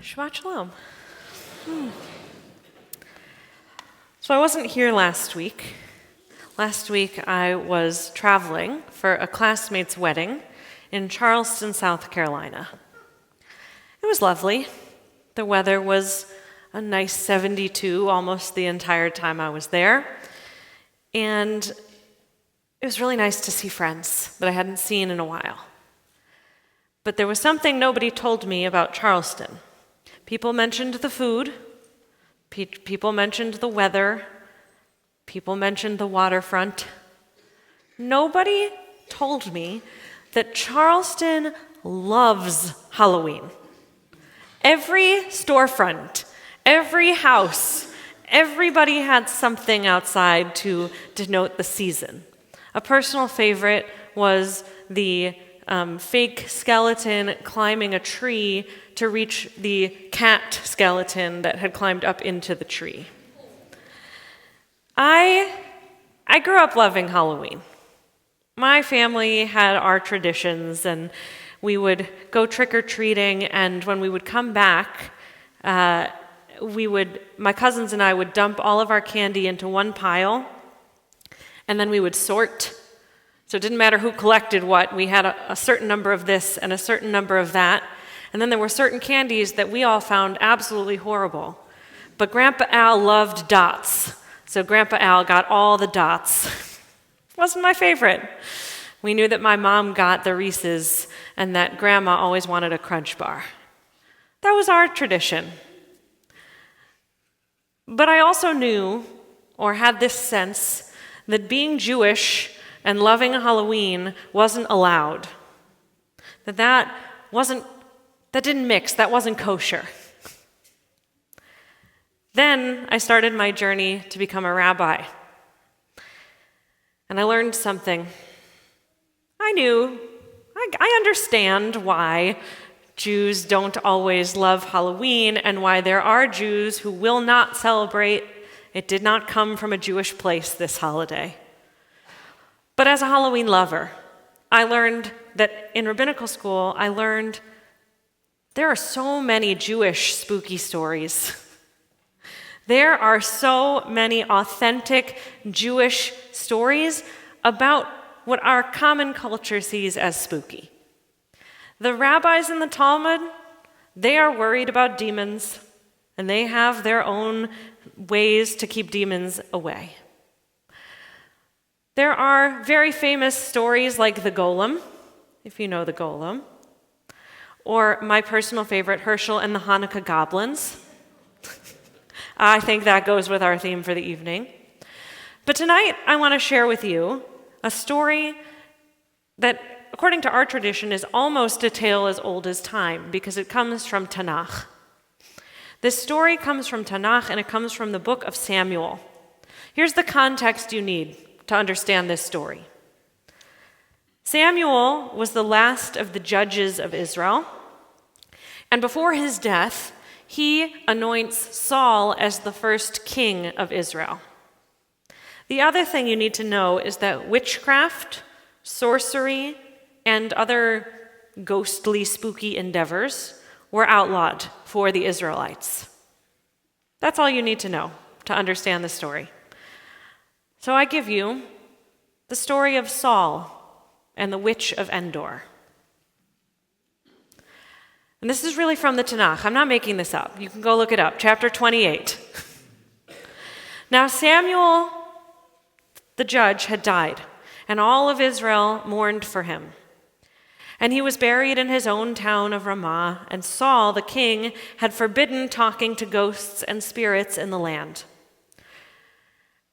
Shabbat Shalom. So I wasn't here last week. Last week I was traveling for a classmate's wedding in Charleston, South Carolina. It was lovely. The weather was a nice 72 almost the entire time I was there. And it was really nice to see friends that I hadn't seen in a while. But there was something nobody told me about Charleston. People mentioned the food, people mentioned the weather, people mentioned the waterfront. Nobody told me that Charleston loves Halloween. Every storefront, every house, everybody had something outside to denote the season. A personal favorite was the fake skeleton climbing a tree to reach the cat skeleton that had climbed up into the tree. I grew up loving Halloween. My family had our traditions, and we would go trick-or-treating, and when we would come back, my cousins and I would dump all of our candy into one pile, and then we would sort. So it didn't matter who collected what. We had a certain number of this and a certain number of that. And then there were certain candies that we all found absolutely horrible. But Grandpa Al loved dots. So Grandpa Al got all the dots. Wasn't my favorite. We knew that my mom got the Reese's and that Grandma always wanted a Crunch Bar. That was our tradition. But I also knew, or had this sense, that being Jewish and loving Halloween wasn't allowed. That didn't mix, that wasn't kosher. Then I started my journey to become a rabbi. And I learned something. I understand why Jews don't always love Halloween and why there are Jews who will not celebrate. It did not come from a Jewish place, this holiday. But as a Halloween lover, I learned that in rabbinical school, there are so many Jewish spooky stories. There are so many authentic Jewish stories about what our common culture sees as spooky. The rabbis in the Talmud, they are worried about demons, and they have their own ways to keep demons away. There are very famous stories like the Golem, if you know the Golem, or my personal favorite, Herschel and the Hanukkah Goblins. I think that goes with our theme for the evening. But tonight, I want to share with you a story that, according to our tradition, is almost a tale as old as time, because it comes from Tanakh. This story comes from Tanakh, and it comes from the book of Samuel. Here's the context you need to understand this story. Samuel was the last of the judges of Israel, and before his death, he anoints Saul as the first king of Israel. The other thing you need to know is that witchcraft, sorcery, and other ghostly, spooky endeavors were outlawed for the Israelites. That's all you need to know to understand the story. So I give you the story of Saul and the witch of Endor. And this is really from the Tanakh. I'm not making this up. You can go look it up. Chapter 28. Now Samuel, the judge, had died, and all of Israel mourned for him. And he was buried in his own town of Ramah, and Saul, the king, had forbidden talking to ghosts and spirits in the land.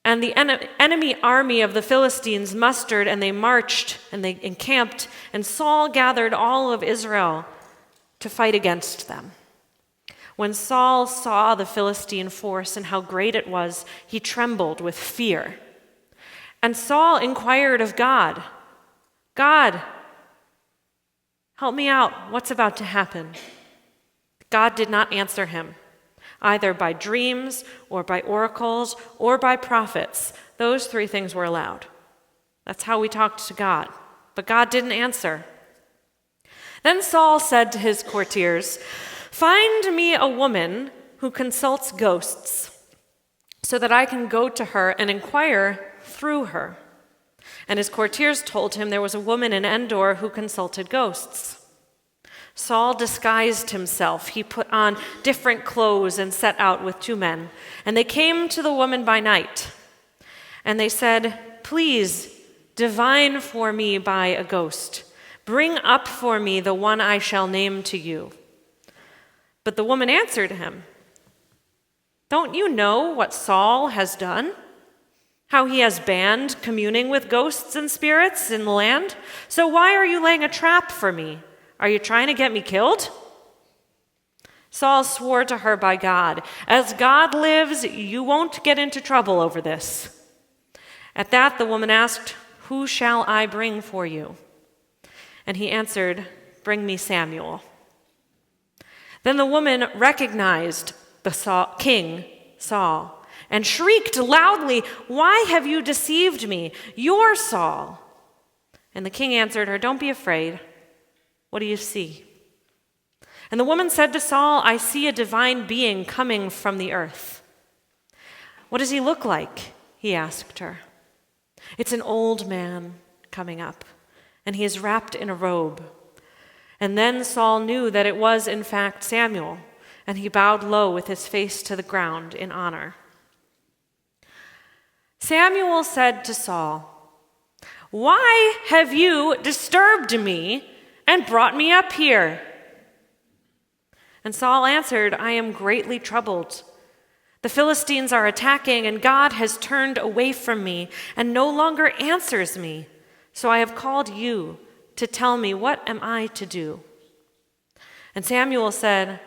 And the enemy army of the Philistines mustered, and they marched, and they encamped, and Saul gathered all of Israel to fight against them. When Saul saw the Philistine force and how great it was, he trembled with fear. And Saul inquired of God, "God, help me out. What's about to happen?" God did not answer him, either by dreams or by oracles or by prophets. Those three things were allowed. That's how we talked to God. But God didn't answer. Then Saul said to his courtiers, "Find me a woman who consults ghosts, so that I can go to her and inquire through her." And his courtiers told him there was a woman in Endor who consulted ghosts. Saul disguised himself. He put on different clothes and set out with 2 men. And they came to the woman by night. And they said, "Please, divine for me by a ghost. Bring up for me the one I shall name to you." But the woman answered him, "Don't you know what Saul has done? How he has banned communing with ghosts and spirits in the land? So why are you laying a trap for me? Are you trying to get me killed?" Saul swore to her by God, "As God lives, you won't get into trouble over this." At that, the woman asked, "Who shall I bring for you?" And he answered, "Bring me Samuel." Then the woman recognized King Saul and shrieked loudly, "Why have you deceived me? You're Saul." And the king answered her, "Don't be afraid. What do you see?" And the woman said to Saul, "I see a divine being coming from the earth." "What does he look like?" he asked her. "It's an old man coming up, and he is wrapped in a robe." And then Saul knew that it was in fact Samuel, and he bowed low with his face to the ground in honor. Samuel said to Saul, "Why have you disturbed me and brought me up here?" And Saul answered, "I am greatly troubled. The Philistines are attacking, and God has turned away from me and no longer answers me. So I have called you to tell me, what am I to do?" And Samuel said,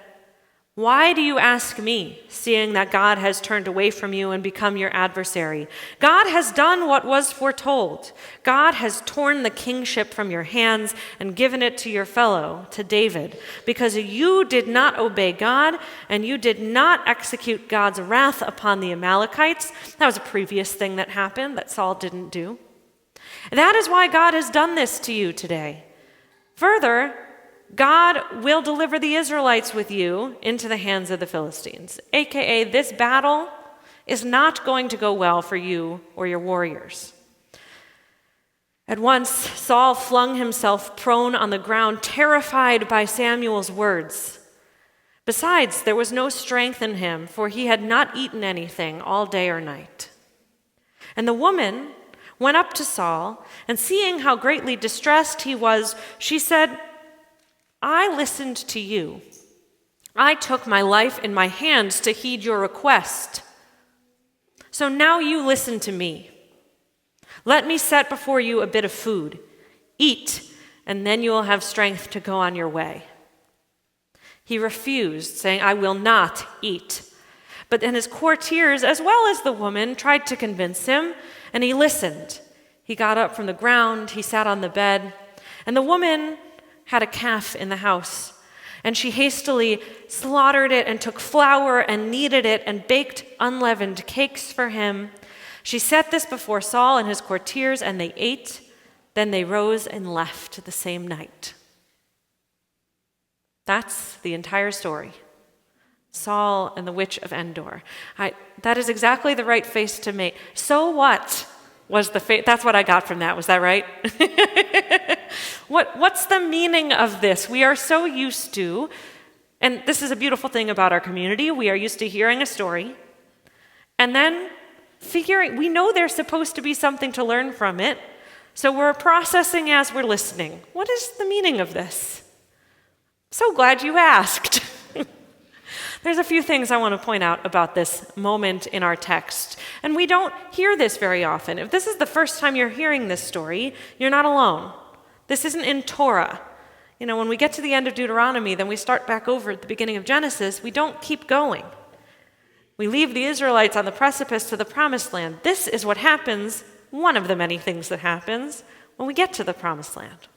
"Why do you ask me, seeing that God has turned away from you and become your adversary? God has done what was foretold. God has torn the kingship from your hands and given it to your fellow, to David, because you did not obey God and you did not execute God's wrath upon the Amalekites." That was a previous thing that happened that Saul didn't do. "That is why God has done this to you today. Further, God will deliver the Israelites with you into the hands of the Philistines, aka this battle is not going to go well for you or your warriors." At once, Saul flung himself prone on the ground, terrified by Samuel's words. Besides, there was no strength in him, for he had not eaten anything all day or night. And the woman went up to Saul, and seeing how greatly distressed he was, she said, "I listened to you. I took my life in my hands to heed your request. So now you listen to me. Let me set before you a bit of food. Eat, and then you will have strength to go on your way." He refused, saying, "I will not eat." But then his courtiers, as well as the woman, tried to convince him, and he listened. He got up from the ground, he sat on the bed, and the woman had a calf in the house, and she hastily slaughtered it and took flour and kneaded it and baked unleavened cakes for him. She set this before Saul and his courtiers, and they ate. Then they rose and left the same night. That's the entire story. Saul and the witch of Endor. That is exactly the right face to make. So what was the face? That's what I got from that. Was that right? What's the meaning of this? We are so used to, and this is a beautiful thing about our community, we are used to hearing a story and then we know there's supposed to be something to learn from it, so we're processing as we're listening. What is the meaning of this? So glad you asked. There's a few things I want to point out about this moment in our text, and we don't hear this very often. If this is the first time you're hearing this story, you're not alone. This isn't in Torah. When we get to the end of Deuteronomy, then we start back over at the beginning of Genesis. We don't keep going. We leave the Israelites on the precipice to the promised land. This is what happens, one of the many things that happens, when we get to the promised land.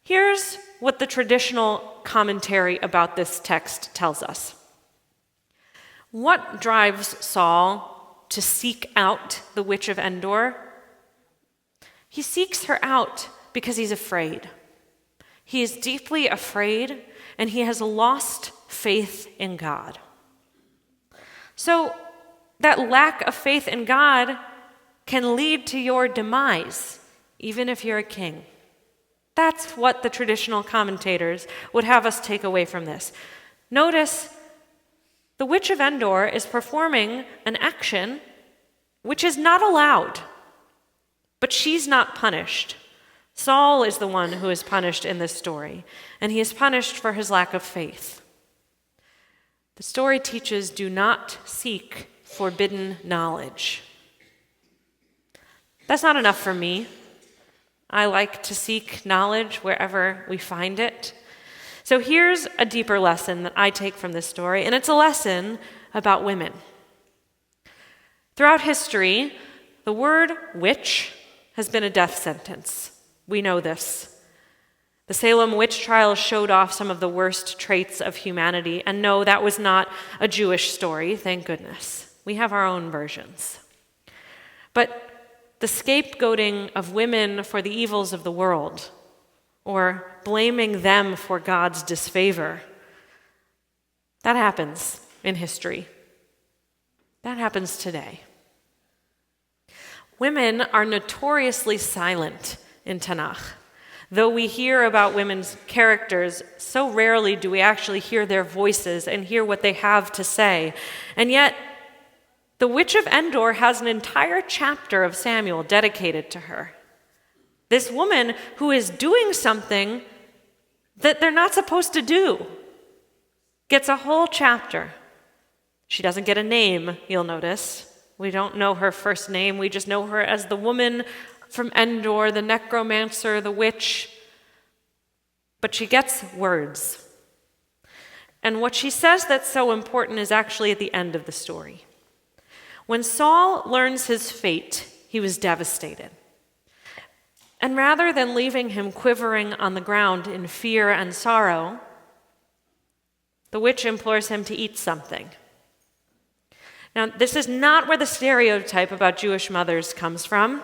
Here's what the traditional commentary about this text tells us. What drives Saul to seek out the witch of Endor? He seeks her out because he's afraid. He is deeply afraid, and he has lost faith in God. So that lack of faith in God can lead to your demise, even if you're a king. That's what the traditional commentators would have us take away from this. Notice, the witch of Endor is performing an action which is not allowed, but she's not punished. Saul is the one who is punished in this story, and he is punished for his lack of faith. The story teaches, do not seek forbidden knowledge. That's not enough for me. I like to seek knowledge wherever we find it. So here's a deeper lesson that I take from this story, and it's a lesson about women. Throughout history, the word witch has been a death sentence. We know this. The Salem witch trials showed off some of the worst traits of humanity, and no, that was not a Jewish story, thank goodness. We have our own versions. But the scapegoating of women for the evils of the world, or blaming them for God's disfavor, that happens in history. That happens today. Women are notoriously silent in Tanakh. Though we hear about women's characters, so rarely do we actually hear their voices and hear what they have to say. And yet, the Witch of Endor has an entire chapter of Samuel dedicated to her. This woman who is doing something that they're not supposed to do gets a whole chapter. She doesn't get a name, you'll notice. We don't know her first name. We just know her as the woman from Endor, the necromancer, the witch. But she gets words. And what she says that's so important is actually at the end of the story. When Saul learns his fate, he was devastated. And rather than leaving him quivering on the ground in fear and sorrow, the witch implores him to eat something. Now, this is not where the stereotype about Jewish mothers comes from.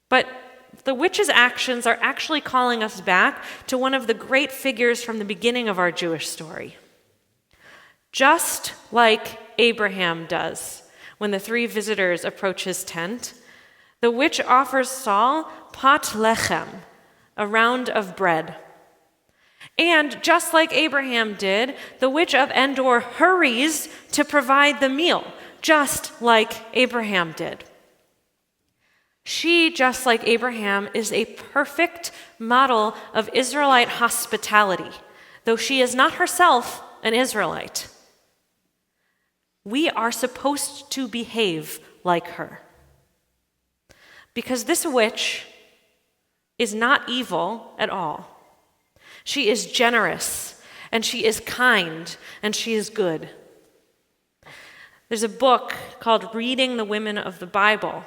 But the witch's actions are actually calling us back to one of the great figures from the beginning of our Jewish story. Just like Abraham does when the three visitors approach his tent, the witch offers Saul pat lechem, a round of bread. And just like Abraham did, the witch of Endor hurries to provide the meal, just like Abraham did. She, just like Abraham, is a perfect model of Israelite hospitality, though she is not herself an Israelite. We are supposed to behave like her. Because this witch is not evil at all. She is generous, and she is kind, and she is good. There's a book called Reading the Women of the Bible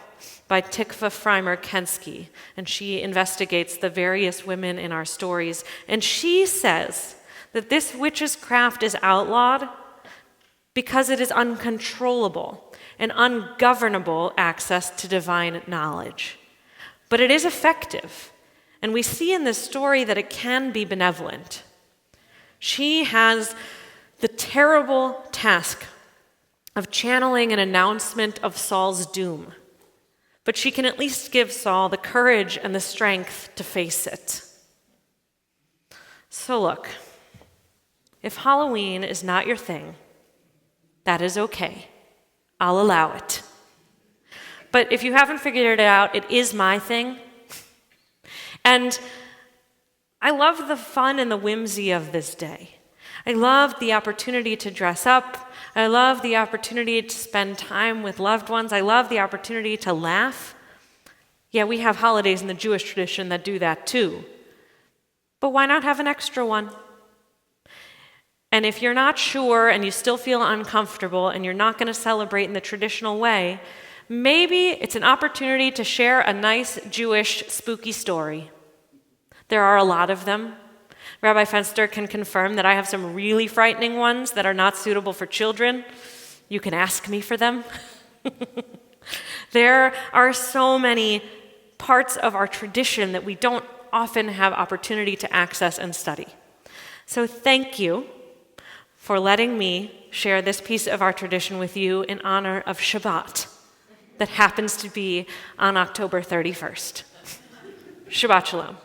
by Tikva Freimer-Kensky, and she investigates the various women in our stories. And she says that this witch's craft is outlawed because it is uncontrollable and ungovernable access to divine knowledge. But it is effective, and we see in this story that it can be benevolent. She has the terrible task of channeling an announcement of Saul's doom, but she can at least give Saul the courage and the strength to face it. So look, if Halloween is not your thing, that is okay. I'll allow it. But if you haven't figured it out, it is my thing. And I love the fun and the whimsy of this day. I love the opportunity to dress up. I love the opportunity to spend time with loved ones. I love the opportunity to laugh. Yeah, we have holidays in the Jewish tradition that do that too. But why not have an extra one? And if you're not sure and you still feel uncomfortable and you're not going to celebrate in the traditional way, maybe it's an opportunity to share a nice Jewish spooky story. There are a lot of them. Rabbi Fenster can confirm that I have some really frightening ones that are not suitable for children. You can ask me for them. There are so many parts of our tradition that we don't often have opportunity to access and study. So thank you for letting me share this piece of our tradition with you in honor of Shabbat that happens to be on October 31st. Shabbat Shalom.